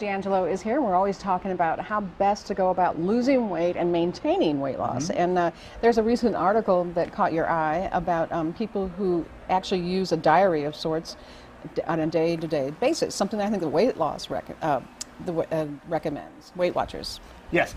D'Angelo is here. We're always talking about how best to go about losing weight and maintaining weight loss. And there's a recent article that caught your eye about people who actually use a diary of sorts on a day-to-day basis, something I think the weight loss recommends, Weight Watchers. Yes,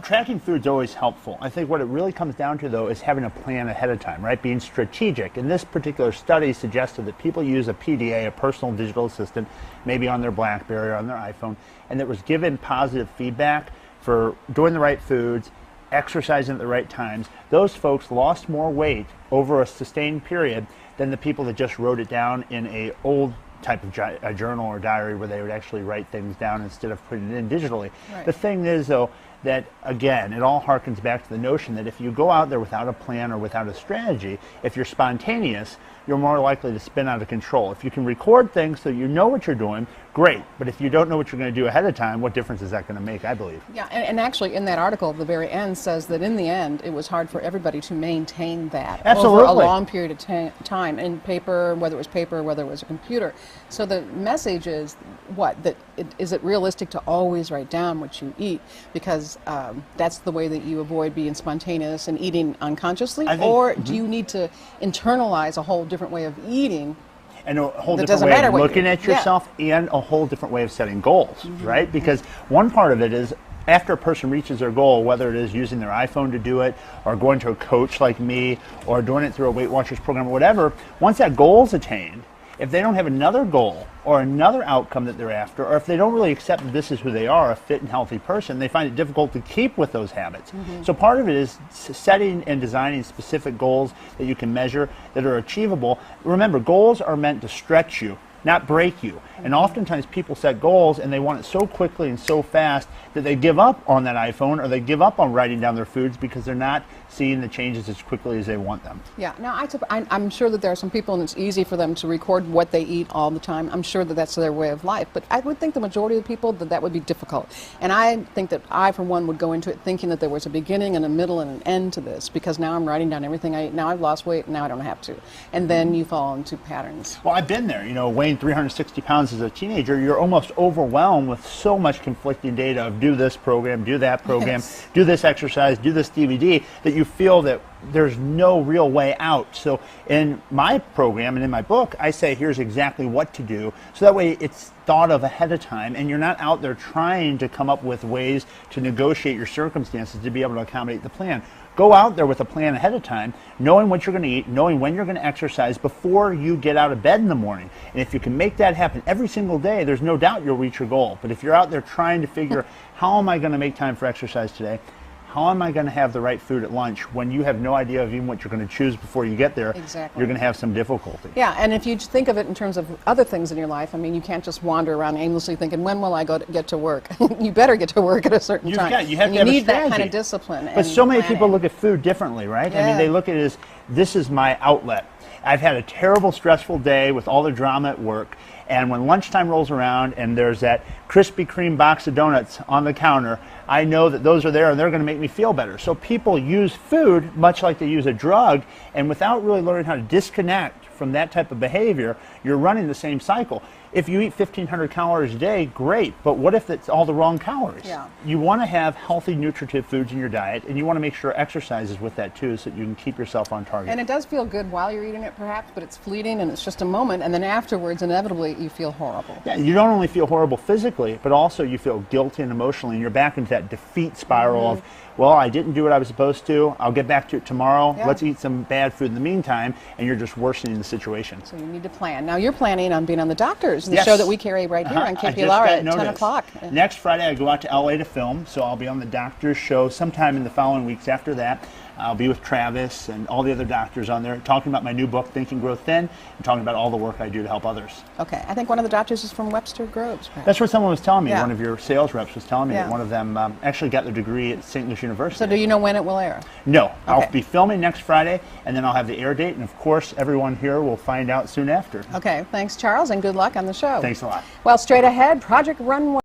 tracking food is always helpful. I think what it really comes down to, though, is having a plan ahead of time, right? Being strategic. And this particular study suggested that people use a PDA, a personal digital assistant, maybe on their BlackBerry or on their iPhone, and that was given positive feedback for doing the right foods, exercising at the right times. Those folks lost more weight over a sustained period than the people that just wrote it down in a old type of a journal or diary where they would actually write things down instead of putting it in digitally. Right. The thing is, though, that again, it all harkens back to the notion that if you go out there without a plan or without a strategy, if you're spontaneous, you're more likely to spin out of control. If you can record things so you know what you're doing, great. But if you don't know what you're going to do ahead of time, what difference is that going to make, I believe? Yeah, and actually in that article, the very end says that in the end, it was hard for everybody to maintain that over a long period of time in paper, whether it was paper, whether it was a computer. So the message is what? That is it realistic to always write down what you eat? Because that's the way that you avoid being spontaneous and eating unconsciously? Or do you need to internalize a whole different way of eating? And a whole different way of looking at yourself, and a whole different way of setting goals, right? Because one part of it is after a person reaches their goal, whether it is using their iPhone to do it, or going to a coach like me, or doing it through a Weight Watchers program or whatever, once that goal is attained, if they don't have another goal or another outcome that they're after, or if they don't really accept that this is who they are, a fit and healthy person, they find it difficult to keep with those habits. So part of it is setting and designing specific goals that you can measure, that are achievable. Remember, goals are meant to stretch you, not break you. And oftentimes people set goals and they want it so quickly and so fast that they give up on that iPhone, or they give up on writing down their foods because they're not seeing the changes as quickly as they want them. Yeah, now I'm sure that there are some people and it's easy for them to record what they eat all the time. I'm sure that that's their way of life, but I would think the majority of the people that would be difficult. And I think that I, for one, would go into it thinking that there was a beginning and a middle and an end to this, because now I'm writing down everything I eat. Now I've lost weight, now I don't have to. And then you fall into patterns. Well, I've been there, you know, weighing 360 pounds as a teenager, you're almost overwhelmed with so much conflicting data of do this program, do that program, do this exercise, do this DVD, that you feel that there's no real way out. So in my program and in my book, I say here's exactly what to do, so that way it's thought of ahead of time and you're not out there trying to come up with ways to negotiate your circumstances to be able to accommodate the plan. Go out there with a plan ahead of time, knowing what you're going to eat, knowing when you're going to exercise before you get out of bed in the morning. And if you can make that happen every single day, there's no doubt you'll reach your goal. But if you're out there trying to figure, how am I going to make time for exercise today? How am I going to have the right food at lunch, when you have no idea of even what you're going to choose before you get there? You're going to have some difficulty. Yeah, and if you think of it in terms of other things in your life, I mean, you can't just wander around aimlessly thinking, when will I get to work? You better get to work at a certain time. You have to have a strategy. You need that kind of discipline. But so many people look at food differently, right? I mean, they look at it as, this is my outlet. I've had a terrible, stressful day with all the drama at work, and when lunchtime rolls around and there's that Krispy Kreme box of donuts on the counter, I know that those are there and they're going to make me feel better. So people use food much like they use a drug, and without really learning how to disconnect from that type of behavior, you're running the same cycle. If you eat 1,500 calories a day, great, but what if it's all the wrong calories? Yeah. You want to have healthy, nutritive foods in your diet, and you want to make sure exercise is with that too, so that you can keep yourself on target. And it does feel good while you're eating it, perhaps, but it's fleeting and it's just a moment, and then afterwards, inevitably, you feel horrible. Yeah, you don't only feel horrible physically, but also you feel guilty and emotionally, and you're back into that defeat spiral of, well, I didn't do what I was supposed to, I'll get back to it tomorrow, let's eat some bad food in the meantime, and you're just worsening the situation. So you need to plan. Now you're planning on being on the Doctors, the show that we carry right here on KPLR at 10 o'clock. Next Friday I go out to LA to film, so I'll be on the Doctors show sometime in the following weeks after that. I'll be with Travis and all the other doctors on there talking about my new book, Think and Grow Thin, and talking about all the work I do to help others. Okay. I think one of the doctors is from Webster Groves, perhaps. That's what someone was telling me. One of your sales reps was telling me that one of them actually got their degree at St. Louis University. So do you know when it will air? No. Okay. I'll be filming next Friday, and then I'll have the air date, and of course everyone here will find out soon after. Okay. Thanks, Charles, and good luck on the show. Thanks a lot. Well, straight ahead, Project Runway.